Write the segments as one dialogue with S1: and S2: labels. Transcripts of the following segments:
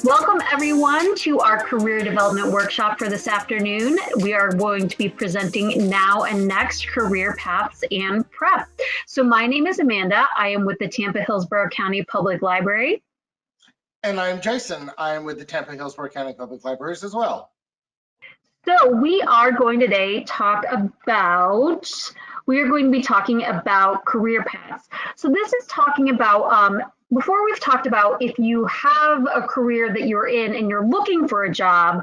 S1: Welcome everyone to our career development workshop for this afternoon. We are going to be presenting Now and Next Career Paths and Prep. So my name is Amanda. I am with the Tampa-Hillsborough County Public Library.
S2: And I'm Jason. I am with the Tampa-Hillsborough County Public Libraries as well.
S1: So we are going today we are going to be talking about career paths. So this is talking about, before we've talked about if you have a career that you're in and you're looking for a job,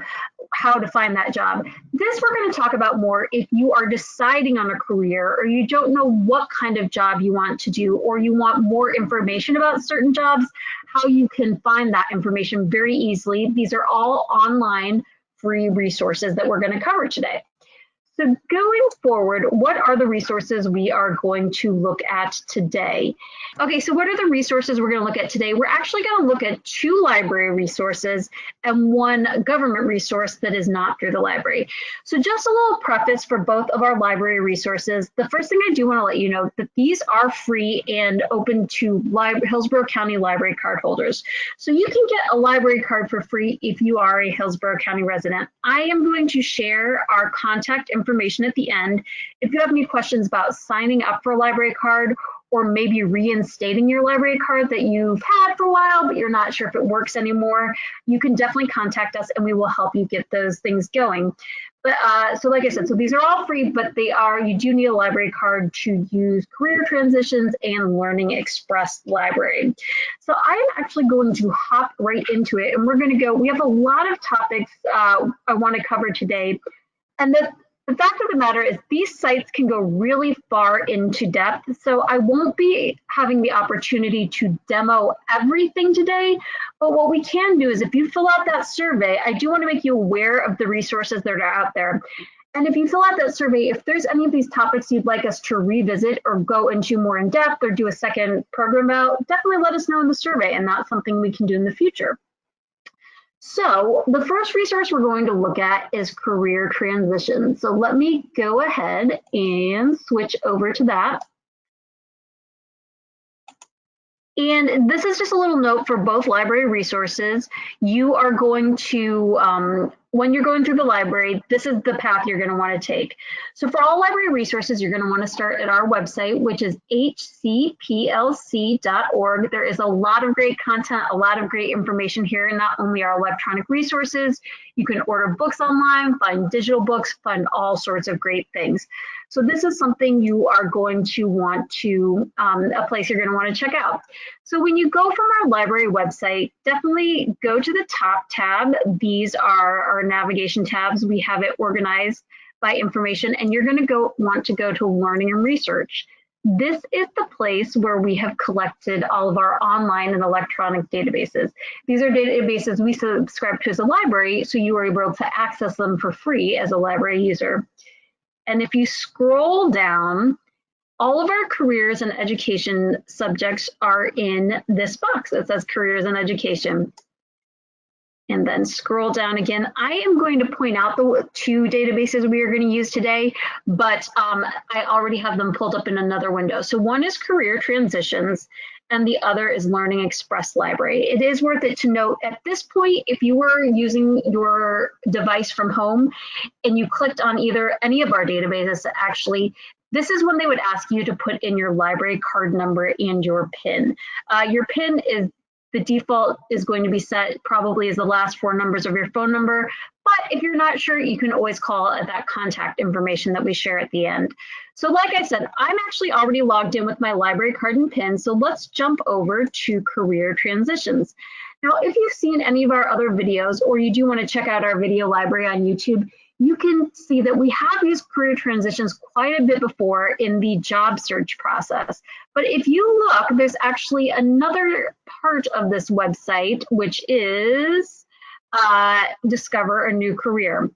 S1: how to find that job. This we're going to talk about more if you are deciding on a career or you don't know what kind of job you want to do, or you want more information about certain jobs, how you can find that information very easily. These are all online free resources that we're going to cover today. So going forward, what are the resources we are going to look at today? Okay, so what are the resources we're going to look at today? We're actually going to look at 2 library resources and 1 government resource that is not through the library. So just a little preface for both of our library resources. The first thing I do want to let you know that these are free and open to Hillsborough County Library card holders. So you can get a library card for free if you are a Hillsborough County resident. I am going to share our contact information at the end. If you have any questions about signing up for a library card or maybe reinstating your library card that you've had for a while but you're not sure if it works anymore, you can definitely contact us and we will help you get those things going. But so like I said, so these are all free, but you do need a library card to use Career Transitions and Learning Express Library. So I'm actually going to hop right into it, and we're going to go, we have a lot of topics I want to cover today. And the fact of the matter is these sites can go really far into depth, so I won't be having the opportunity to demo everything today, but what we can do is if you fill out that survey, I do want to make you aware of the resources that are out there. And if you fill out that survey, if there's any of these topics you'd like us to revisit or go into more in depth or do a second program about, definitely let us know in the survey, and that's something we can do in the future. So the first resource we're going to look at is career transitions. So let me go ahead and switch over to that. And this is just a little note for both library resources. You are going to, when you're going through the library, this is the path you're going to want to take. So for all library resources, you're going to want to start at our website, which is hcplc.org. There is a lot of great content, a lot of great information here, and not only our electronic resources, you can order books online, find digital books, find all sorts of great things. So this is something you are going to want to, a place you're going to want to check out. So when you go from our library website, definitely go to the top tab. These are our navigation tabs. We have it organized by information, and you're going to want to go to Learning and Research. This is the place where we have collected all of our online and electronic databases. These are databases we subscribe to as a library, so you are able to access them for free as a library user. And if you scroll down, all of our careers and education subjects are in this box that says Careers and Education. And then scroll down again. I am going to point out the 2 databases we are going to use today, but I already have them pulled up in another window. So one is Career Transitions, and the other is Learning Express Library. It is worth it to note at this point, if you were using your device from home and you clicked on any of our databases, actually, this is when they would ask you to put in your library card number and your PIN. Your PIN is the default is going to be set probably as the last 4 numbers of your phone number, but if you're not sure, you can always call that contact information that we share at the end. So like I said, I'm actually already logged in with my library card and PIN, so let's jump over to Career Transitions. Now, if you've seen any of our other videos, or you do want to check out our video library on YouTube, you can see that we have used career transitions quite a bit before in the job search process. But if you look, there's actually another part of this website, which is Discover a New Career.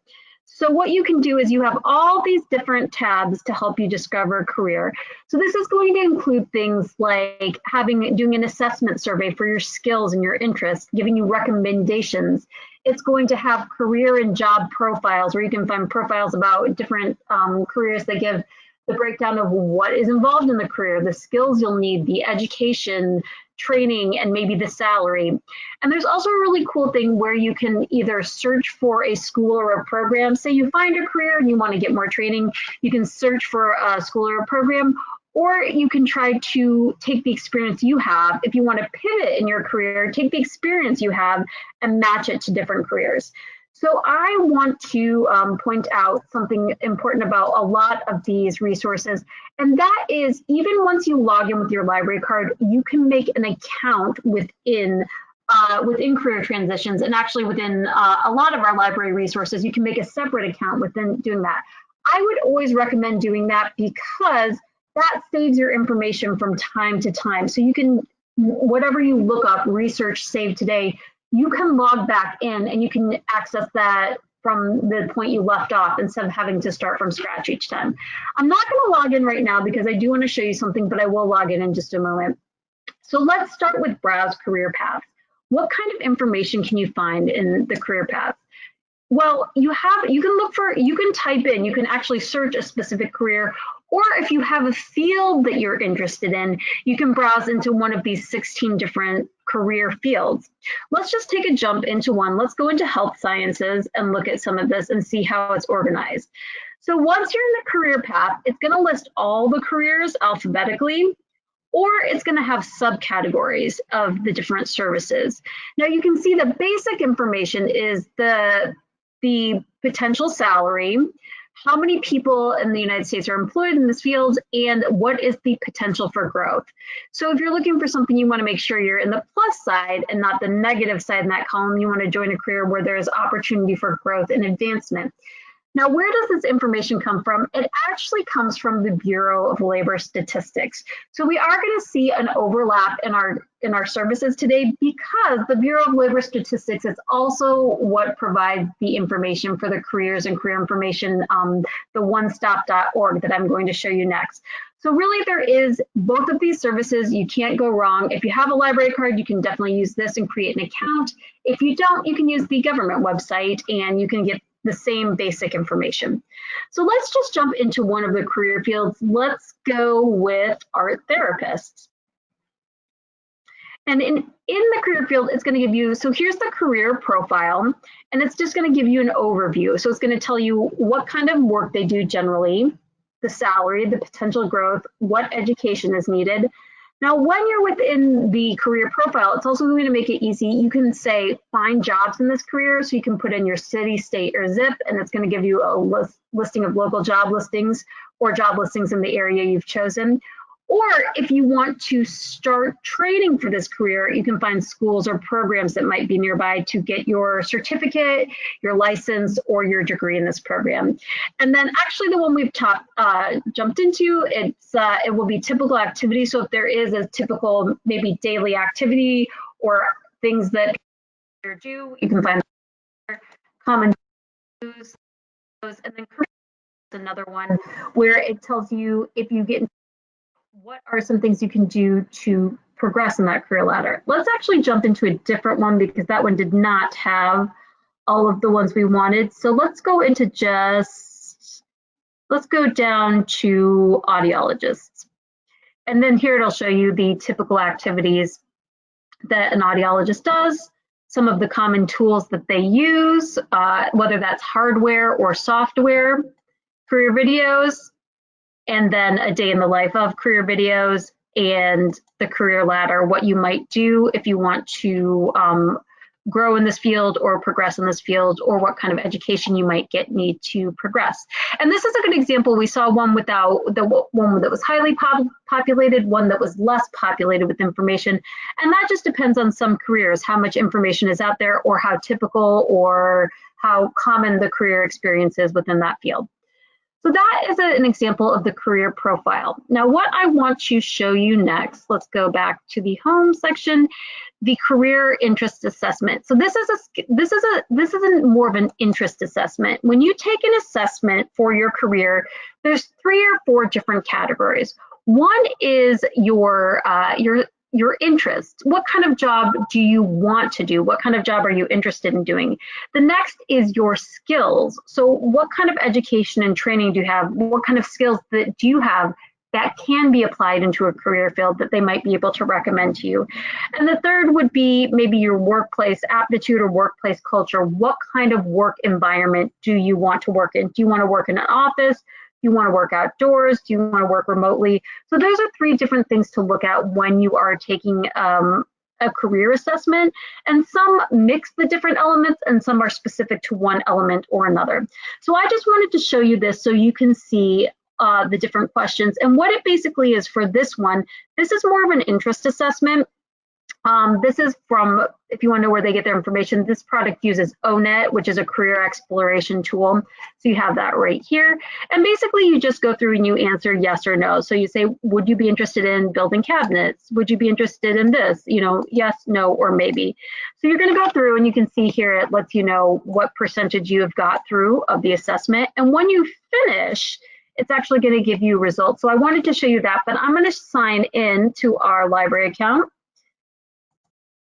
S1: So what you can do is you have all these different tabs to help you discover a career. So this is going to include things like doing an assessment survey for your skills and your interests, giving you recommendations. It's going to have career and job profiles where you can find profiles about different careers that give the breakdown of what is involved in the career, the skills you'll need, the education, training, and maybe the salary. And there's also a really cool thing where you can either search for a school or a program. Say you find a career and you want to get more training, you can search for a school or a program, or you can try to take the experience you have. If you want to pivot in your career, take the experience you have and match it to different careers. So I want to point out something important about a lot of these resources, and that is even once you log in with your library card, you can make an account within Career Transitions, and actually within a lot of our library resources, you can make a separate account within doing that. I would always recommend doing that because that saves your information from time to time. So you can, whatever you look up, research, save today, you can log back in and you can access that from the point you left off instead of having to start from scratch each time. I'm not going to log in right now because I do want to show you something, but I will log in just a moment. So let's start with Browse Career Paths. What kind of information can you find in the career path? Well, you can type in, you can actually search a specific career, or if you have a field that you're interested in, you can browse into one of these 16 different career fields. Let's just take a jump into one. Let's go into health sciences and look at some of this and see how it's organized. So once you're in the career path, it's going to list all the careers alphabetically, or it's going to have subcategories of the different services. Now you can see the basic information is the potential salary, how many people in the United States are employed in this field, and what is the potential for growth. So if you're looking for something, you want to make sure you're in the plus side and not the negative side in that column. You want to join a career where there's opportunity for growth and advancement. Now, where does this information come from? It actually comes from the Bureau of Labor Statistics. So we are going to see an overlap in our services today because the Bureau of Labor Statistics is also what provides the information for the careers and career information, the OneStop.org that I'm going to show you next. So really there is both of these services. You can't go wrong. If you have a library card, you can definitely use this and create an account. If you don't, you can use the government website and you can get the same basic information. So let's just jump into one of the career fields. Let's go with art therapists. And in the career field, it's going to give you, so here's the career profile, and it's just going to give you an overview. So it's going to tell you what kind of work they do generally, the salary, the potential growth, what education is needed. Now, when you're within the career profile, it's also going to make it easy. You can say, find jobs in this career. So you can put in your city, state, or zip, and it's going to give you a listing of local job listings or job listings in the area you've chosen. Or if you want to start training for this career, you can find schools or programs that might be nearby to get your certificate, your license, or your degree in this program. And then actually the one we've jumped into, it will be typical activity. So if there is a typical maybe daily activity or things that you do, you can find common news, and then career is another one where it tells you if you get what are some things you can do to progress in that career ladder. Let's actually jump into a different one because that one did not have all of the ones we wanted. So let's go into let's go down to audiologists. And then here it'll show you the typical activities that an audiologist does, some of the common tools that they use, whether that's hardware or software, career videos, and then a day in the life of career videos and the career ladder, what you might do if you want to grow in this field or progress in this field, or what kind of education you might need to progress. And this is a good example. We saw one without one that was highly populated, one that was less populated with information. And that just depends on some careers, how much information is out there or how typical or how common the career experience is within that field. So that is an example of the career profile. Now, what I want to show you next, let's go back to the home section, the career interest assessment. So this isn't more of an interest assessment. When you take an assessment for your career, there's 3 or 4 different categories. One is your your interests. What kind of job do you want to do? What kind of job are you interested in doing? The next is your skills. So what kind of education and training do you have? What kind of skills that do you have that can be applied into a career field that they might be able to recommend to you? And the third would be maybe your workplace aptitude or workplace culture. What kind of work environment do you want to work in? Do you want to work in an office? Do you want to work outdoors? Do you want to work remotely? So those are three different things to look at when you are taking a career assessment, and some mix the different elements and some are specific to one element or another. So I just wanted to show you this so you can see the different questions. And what it basically is for this one, this is more of an interest assessment. This is from, if you want to know where they get their information, this product uses ONET, which is a career exploration tool. So you have that right here. And basically you just go through and you answer yes or no. So you say, would you be interested in building cabinets? Would you be interested in this? You know, yes, no, or maybe. So you're going to go through and you can see here, it lets you know what percentage you have got through of the assessment. And when you finish, it's actually going to give you results. So I wanted to show you that, but I'm going to sign in to our library account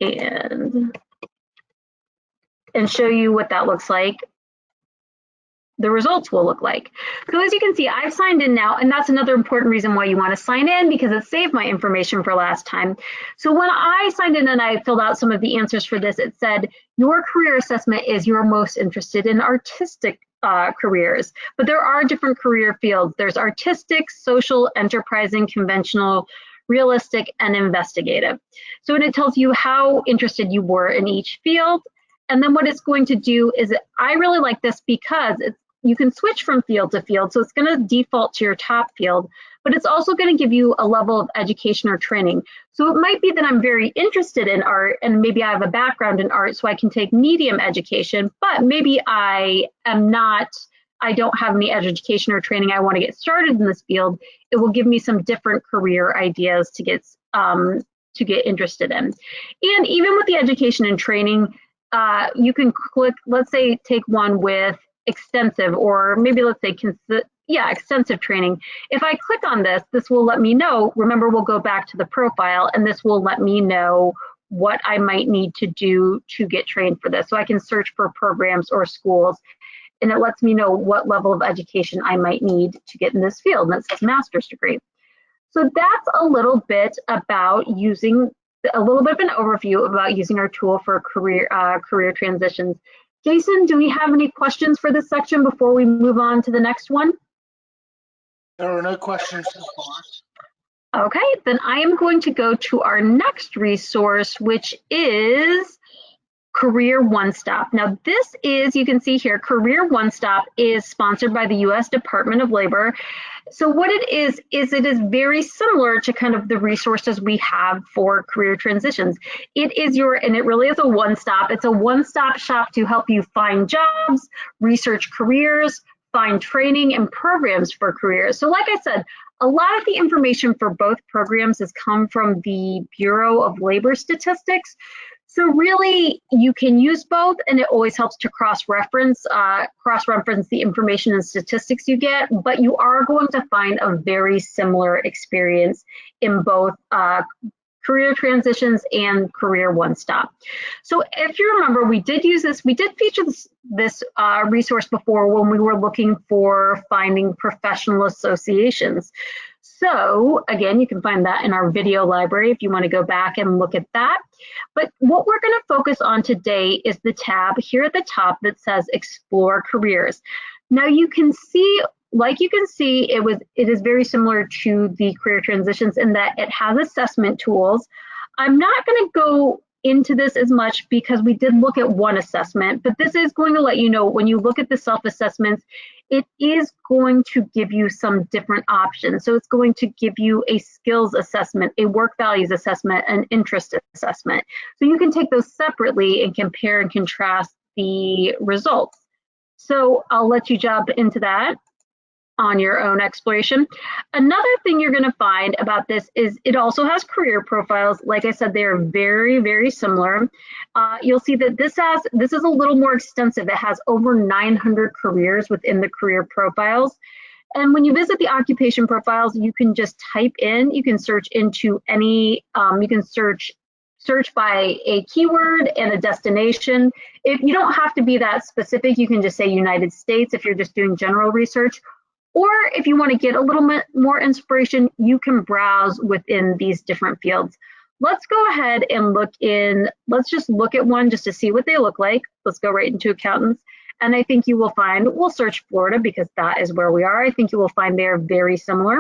S1: and show you what that looks like. The results will look like. So as you can see, I've signed in now, and that's another important reason why you want to sign in, because it saved my information for last time. So when I signed in and I filled out some of the answers for this, it said your career assessment is you're most interested in artistic careers, but there are different career fields. There's artistic, social, enterprising, conventional, realistic, and investigative. So when it tells you how interested you were in each field, and then what it's going to do is, I really like this because you can switch from field to field, so it's going to default to your top field, but it's also going to give you a level of education or training. So it might be that I'm very interested in art, and maybe I have a background in art, so I can take medium education, but maybe I don't have any education or training. I want to get started in this field. It will give me some different career ideas to get interested in. And even with the education and training, you can click, let's say, take one with extensive, or maybe let's say, extensive training. If I click on this, this will let me know, remember, we'll go back to the profile, and this will let me know what I might need to do to get trained for this. So I can search for programs or schools, and it lets me know what level of education I might need to get in this field, and it says master's degree. So that's a little bit about using, a little bit of an overview about using our tool for career transitions. Jason, do we have any questions for this section before we move on to the next one?
S2: There are no questions so far.
S1: Okay, then I am going to go to our next resource, which is Career OneStop. Now this is, you can see here, Career OneStop is sponsored by the US Department of Labor. So what it is it is very similar to kind of the resources we have for career transitions. It is and it really is a one-stop. It's a one-stop shop to help you find jobs, research careers, find training and programs for careers. So like I said, a lot of the information for both programs has come from the Bureau of Labor Statistics. So really, you can use both, and it always helps to cross-reference the information and statistics you get, but you are going to find a very similar experience in both career transitions and Career OneStop. So if you remember, we did feature this resource before when we were looking for finding professional associations. So again, you can find that in our video library if you want to go back and look at that. But what we're going to focus on today is the tab here at the top that says Explore Careers. Now you can see, it is very similar to the career transitions in that it has assessment tools. I'm not going to go into this as much because we did look at one assessment, but this is going to let you know when you look at the self-assessments, it is going to give you some different options. So it's going to give you a skills assessment, a work values assessment, an interest assessment. So you can take those separately and compare and contrast the results. So I'll let you jump into that on your own exploration. Another thing you're going to find about this is it also has career profiles. Like I said, they are very, very similar. You'll see that this is a little more extensive. It has over 900 careers within the career profiles. And when you visit the occupation profiles, you can just type in, you can search into any, you can search by a keyword and a destination. If you don't have to be that specific, you can just say United States if you're just doing general research. Or if you want to get a little bit more inspiration, you can browse within these different fields. Let's go ahead and let's just look at one just to see what they look like. Let's go right into accountants. And I think you will find, we'll search Florida because that is where we are. I think you will find they're very similar.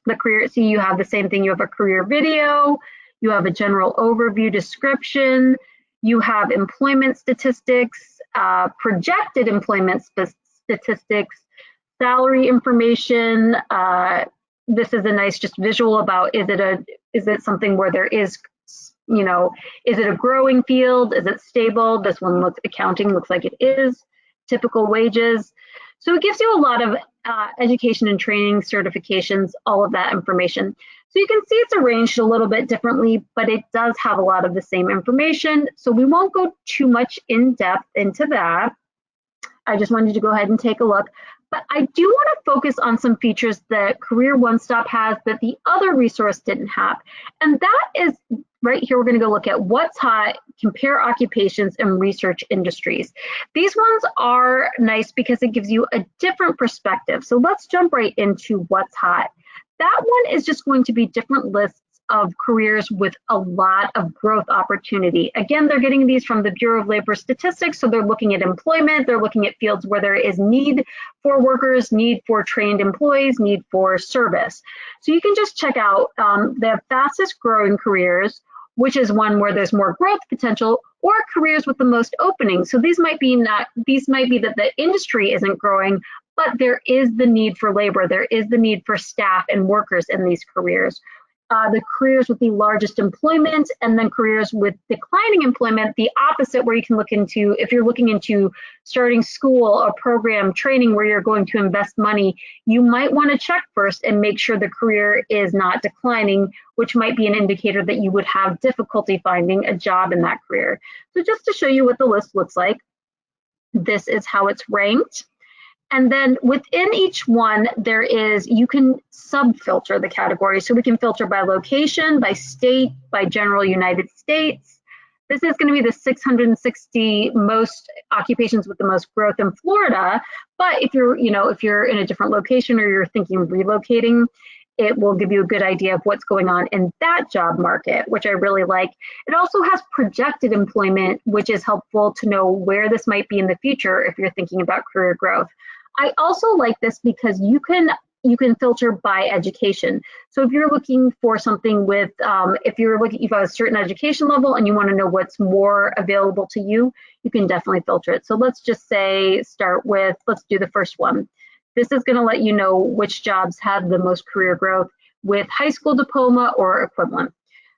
S1: The career, see, you have the same thing. You have a career video, you have a general overview description, you have employment statistics, projected employment statistics, salary information. This is a nice just visual about, is it something where there is, is it a growing field? Is it stable? This one accounting looks like it is. Typical wages. So it gives you a lot of education and training, certifications, all of that information. So you can see it's arranged a little bit differently, but it does have a lot of the same information. So we won't go too much in depth into that. I just wanted to go ahead and take a look. But I do want to focus on some features that Career OneStop has that the other resource didn't have. And that is right here, we're going to go look at what's hot, compare occupations and research industries. These ones are nice because it gives you a different perspective. So let's jump right into what's hot. That one is just going to be different lists of careers with a lot of growth opportunity. Again, they're getting these from the Bureau of Labor Statistics, so they're looking at employment, they're looking at fields where there is need for workers, need for trained employees, need for service. So you can just check out the fastest growing careers, which is one where there's more growth potential, or careers with the most openings. So these might be that the industry isn't growing, but there is the need for labor, there is the need for staff and workers in these careers. The careers with the largest employment, and then careers with declining employment, the opposite, where you can look into, if you're looking into starting school, a program, training where you're going to invest money, you might want to check first and make sure the career is not declining, which might be an indicator that you would have difficulty finding a job in that career. So just to show you what the list looks like, this is how it's ranked. And then within each one, you can sub-filter the category. So we can filter by location, by state, by general United States. This is going to be the 660 most occupations with the most growth in Florida. But if you're in a different location or you're thinking of relocating, it will give you a good idea of what's going on in that job market, which I really like. It also has projected employment, which is helpful to know where this might be in the future if you're thinking about career growth. I also like this because you can filter by education. So if you're looking for something with, if you have a certain education level and you want to know what's more available to you, you can definitely filter it. So let's just say, let's do the first one. This is going to let you know which jobs have the most career growth with high school diploma or equivalent.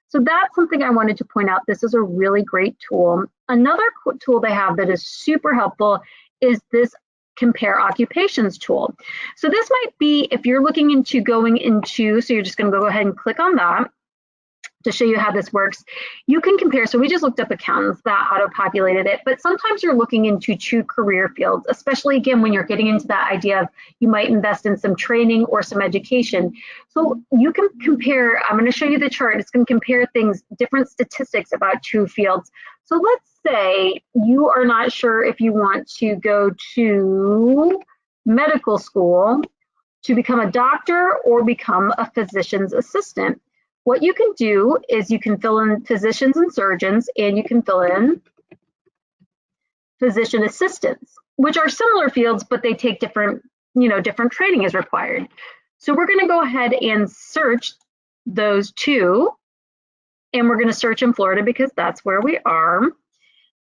S1: So that's something I wanted to point out. This is a really great tool. Another tool they have that is super helpful is this Compare Occupations tool. So this might be if you're looking into so you're just going to go ahead and click on that to show you how this works. You can compare, so we just looked up accountants, that auto-populated it, but sometimes you're looking into two career fields, especially again when you're getting into that idea of you might invest in some training or some education. So you can compare, I'm going to show you the chart, it's going to compare different statistics about two fields. So let's say you are not sure if you want to go to medical school to become a doctor or become a physician's assistant. What you can do is you can fill in physicians and surgeons, and you can fill in physician assistants, which are similar fields, but they take different training is required. So we're going to go ahead and search those two, and we're going to search in Florida because that's where we are.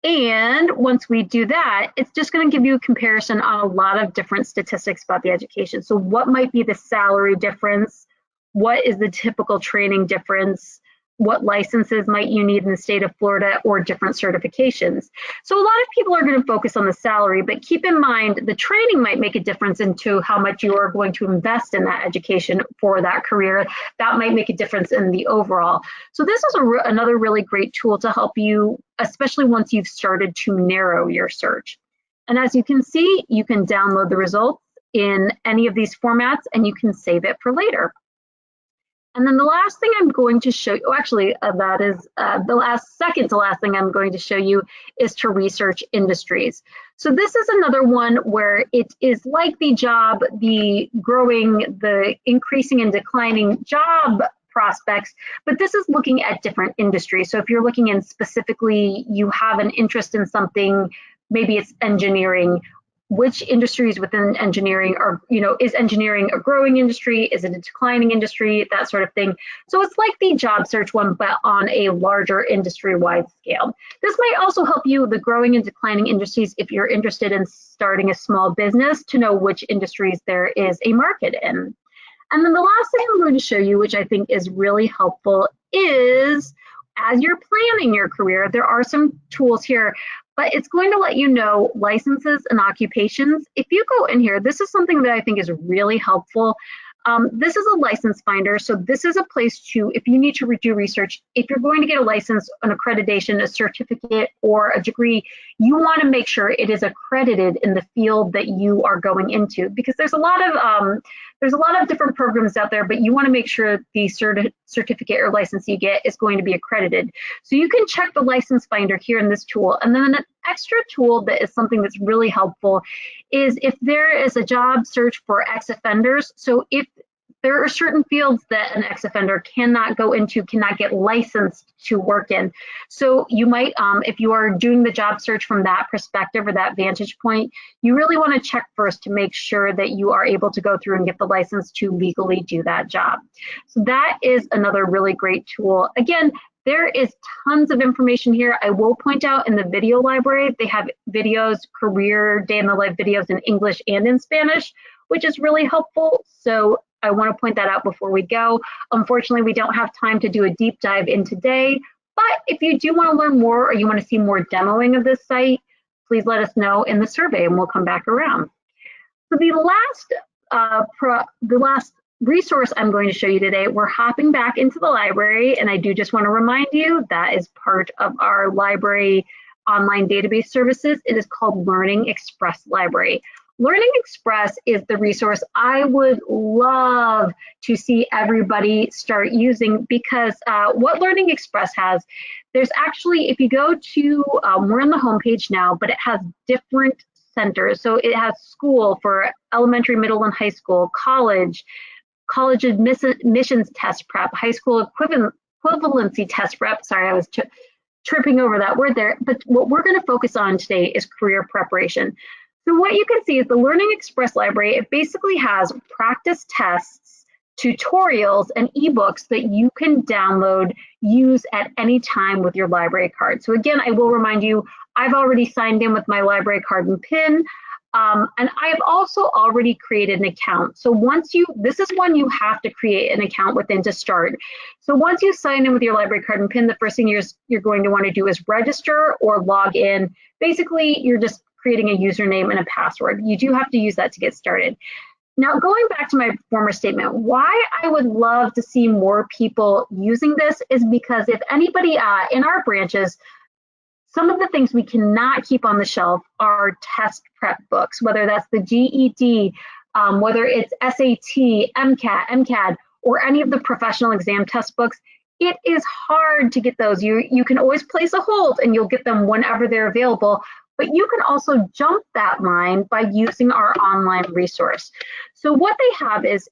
S1: And once we do that, it's just going to give you a comparison on a lot of different statistics about the education. So what might be the salary difference? What is the typical training difference? What licenses might you need in the state of Florida or different certifications? So a lot of people are going to focus on the salary, but keep in mind the training might make a difference into how much you are going to invest in that education for that career. That might make a difference in the overall. So this is another really great tool to help you, especially once you've started to narrow your search. And as you can see, you can download the results in any of these formats, and you can save it for later. And then the last thing I'm going to show you, actually, that is the second to last thing I'm going to show you is to research industries. So this is another one where it is like the job, the growing, the increasing and declining job prospects, but this is looking at different industries. So if you're looking in specifically, you have an interest in something, maybe it's engineering. Which industries within engineering are, is engineering a growing industry? Is it a declining industry? That sort of thing. So it's like the job search one, but on a larger industry-wide scale. This might also help you, the growing and declining industries, if you're interested in starting a small business, to know which industries there is a market in. And then the last thing I'm going to show you, which I think is really helpful, is as you're planning your career, there are some tools here, but it's going to let you know licenses and occupations. If you go in here, this is something that I think is really helpful. This is a license finder. So this is a place to, if you need to do research, if you're going to get a license, an accreditation, a certificate, or a degree, you want to make sure it is accredited in the field that you are going into, because there's a lot of different programs out there, but you want to make sure the certificate or license you get is going to be accredited. So you can check the license finder here in this tool. And then an extra tool that is something that's really helpful is if there is a job search for ex-offenders. So if there are certain fields that an ex-offender cannot go into, cannot get licensed to work in. So you might, if you are doing the job search from that perspective or that vantage point, you really want to check first to make sure that you are able to go through and get the license to legally do that job. So that is another really great tool. Again, there is tons of information here. I will point out in the video library, they have videos, career day in the life videos in English and in Spanish, which is really helpful. So I want to point that out before we go. Unfortunately, we don't have time to do a deep dive in today, but if you do want to learn more or you want to see more demoing of this site, please let us know in the survey and we'll come back around. So the last resource I'm going to show you today, we're hopping back into the library, and I do just want to remind you that is part of our library online database services. It is called Learning Express Library. Learning Express is the resource I would love to see everybody start using, because what Learning Express has, there's actually, if you go to, we're on the homepage now, but it has different centers. So it has school for elementary, middle, and high school, college admissions test prep, high school equivalency test prep. Sorry, I was tripping over that word there. But what we're going to focus on today is career preparation. So what you can see is the Learning Express library, it basically has practice tests, tutorials, and ebooks that you can download, use at any time with your library card. So again, I will remind you, I've already signed in with my library card and PIN. And I have also already created an account. So this is one you have to create an account within to start. So once you sign in with your library card and PIN, the first thing you're going to want to do is register or log in. Basically, you're just creating a username and a password. You do have to use that to get started. Now, going back to my former statement, why I would love to see more people using this is because if anybody in our branches, some of the things we cannot keep on the shelf are test prep books, whether that's the GED, whether it's SAT, MCAT, or any of the professional exam test books. It is hard to get those. You can always place a hold and you'll get them whenever they're available, but you can also jump that line by using our online resource. So what they have is,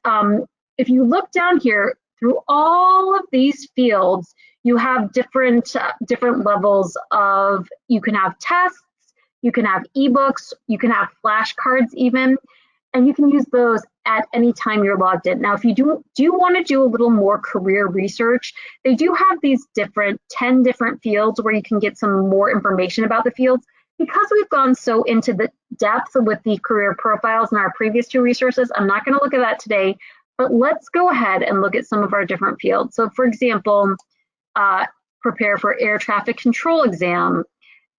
S1: if you look down here, through all of these fields, you have different levels of, you can have tests, you can have ebooks, you can have flashcards even, and you can use those at any time you're logged in. Now, if you do want to do a little more career research, they do have these 10 different fields where you can get some more information about the fields. Because we've gone so into the depth with the career profiles in our previous two resources, I'm not going to look at that today, but let's go ahead and look at some of our different fields. So for example, prepare for air traffic control exam,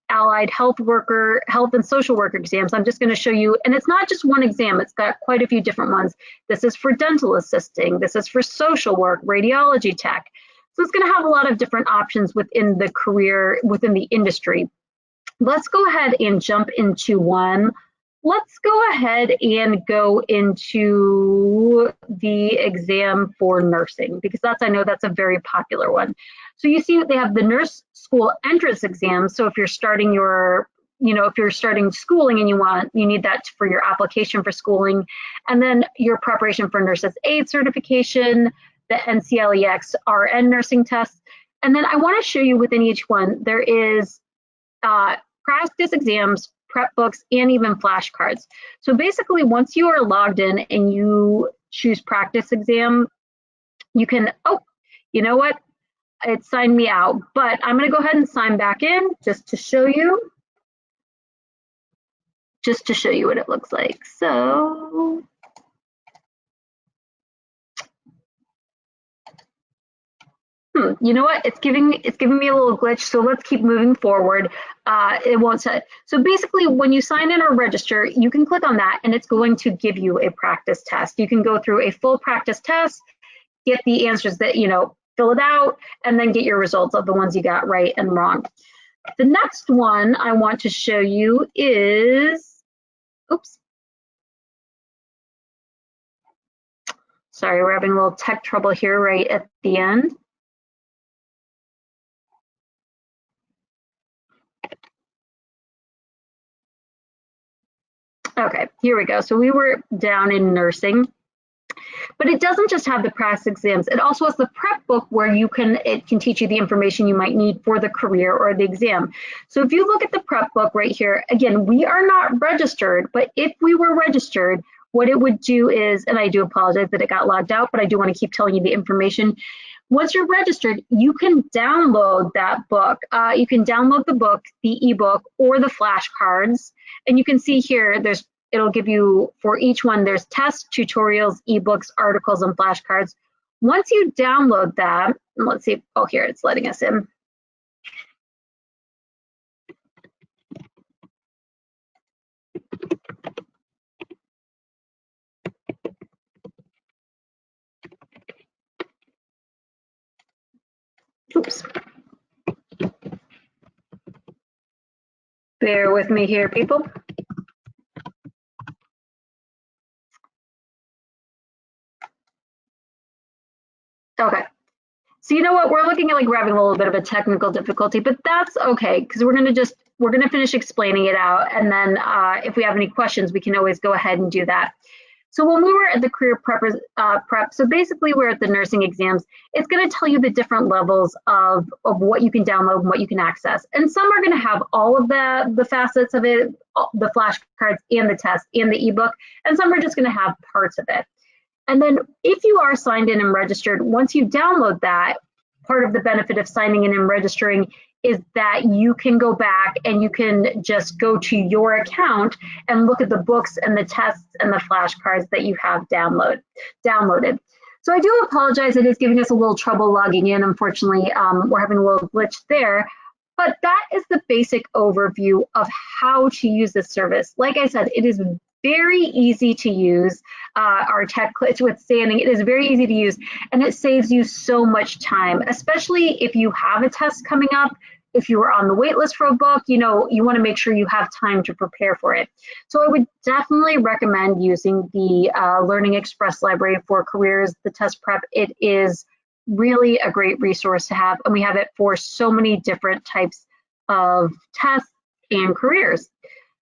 S1: allied health and social worker exams. I'm just going to show you, and it's not just one exam, it's got quite a few different ones. This is for dental assisting, this is for social work, radiology tech. So it's going to have a lot of different options within the career, within the industry. Let's go ahead and jump into one. let's go ahead and go into the exam for nursing, because I know that's a very popular one. So you see they have the nurse school entrance exam. So if you're starting if you're starting schooling and you need that for your application for schooling, and then your preparation for nurse's aid certification, the NCLEX RN nursing test. And then I want to show you within each one, there is practice exams, prep books, and even flashcards. So basically, once you are logged in and you choose practice exam, you can, oh, you know what? It signed me out, but I'm going to go ahead and sign back in just to show you what it looks like. So you know what? It's giving me a little glitch. So let's keep moving forward. It won't set. So basically, when you sign in or register, you can click on that, and it's going to give you a practice test. You can go through a full practice test, get the answers that fill it out, and then get your results of the ones you got right and wrong. The next one I want to show you is, oops. Sorry, we're having a little tech trouble here right at the end. Okay, here we go. So we were down in nursing, but it doesn't just have the practice exams. It also has the prep book where it can teach you the information you might need for the career or the exam. So if you look at the prep book right here, again, we are not registered, but if we were registered, what it would do is, and I do apologize that it got logged out, but I do want to keep telling you the information. Once you're registered, you can download that book. You can download the book, the ebook, or the flashcards. And you can see here, it'll give you, for each one, there's tests, tutorials, ebooks, articles, and flashcards. Once you download that, and let's see, oh, here, it's letting us in. Oops. Bear with me here, people. Okay. So you know what, we're looking at we're having a little bit of a technical difficulty, but that's okay, because we're gonna finish explaining it out, and then if we have any questions, we can always go ahead and do that. So when we were at the career prep, so basically we're at the nursing exams, it's gonna tell you the different levels of what you can download and what you can access. And some are gonna have all of the facets of it, the flashcards and the test and the ebook, and some are just gonna have parts of it. And then if you are signed in and registered, once you download that, part of the benefit of signing in and registering is that you can go back and you can just go to your account and look at the books and the tests and the flashcards that you have downloaded. So I do apologize, it is giving us a little trouble logging in. Unfortunately, we're having a little glitch there. But that is the basic overview of how to use this service. Like I said, it is very easy to use. Our tech glitch withstanding, it is very easy to use, and it saves you so much time, especially if you have a test coming up. If you are on the wait list for a book, you want to make sure you have time to prepare for it. So I would definitely recommend using the Learning Express Library for Careers, the test prep. It is really a great resource to have, and we have it for so many different types of tests and careers.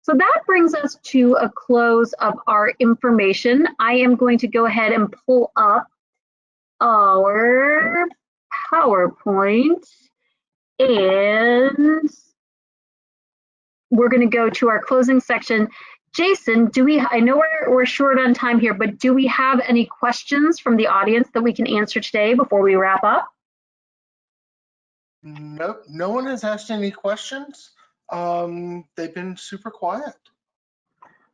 S1: So that brings us to a close of our information. I am going to go ahead and pull up our PowerPoint, and we're going to go to our closing section. Jason, I know we're short on time here, but do we have any questions from the audience that we can answer today before we wrap up?
S2: Nope, no one has asked any questions. They've been super quiet.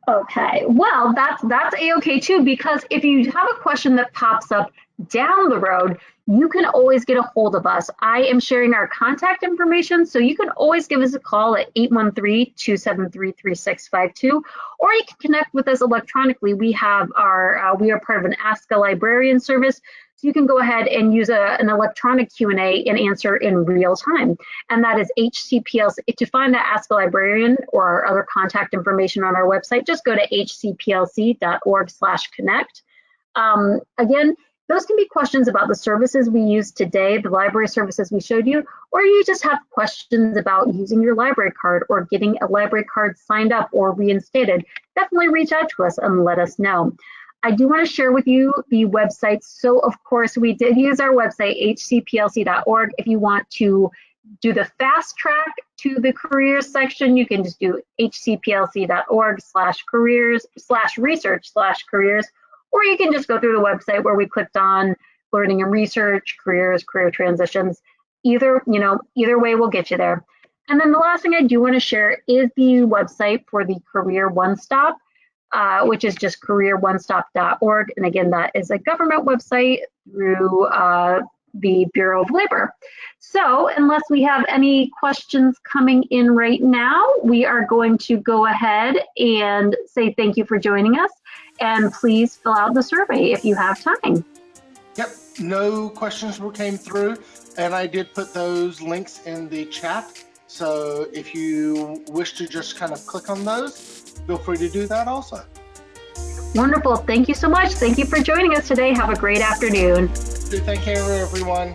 S1: Okay, well, that's a-okay too, because if you have a question that pops up down the road, you can always get a hold of us. I am sharing our contact information, so you can always give us a call at 813-273-3652, or you can connect with us electronically. We are part of an Ask a Librarian service, So you can go ahead and use an electronic Q&A and answer in real time. And that is HCPLC. To find the Ask a Librarian or our other contact information on our website, just go to hcplc.org/connect. Again, those can be questions about the services we use today, the library services we showed you, or you just have questions about using your library card or getting a library card signed up or reinstated. Definitely reach out to us and let us know. I do want to share with you the websites. So of course, we did use our website, hcplc.org. If you want to do the fast track to the careers section, you can just do hcplc.org/careers/research/careers, or you can just go through the website where we clicked on learning and research, careers, career transitions. Either way will get you there. And then the last thing I do want to share is the website for the Career OneStop, which is just careeronestop.org. And again, that is a government website through the Bureau of Labor. So unless we have any questions coming in right now, we are going to go ahead and say thank you for joining us. And please fill out the survey if you have time.
S2: Yep, no questions came through, and I did put those links in the chat. So if you wish to just kind of click on those, feel free to do that also.
S1: Wonderful. Thank you so much. Thank you for joining us today. Have a great afternoon.
S2: Thank you, everyone.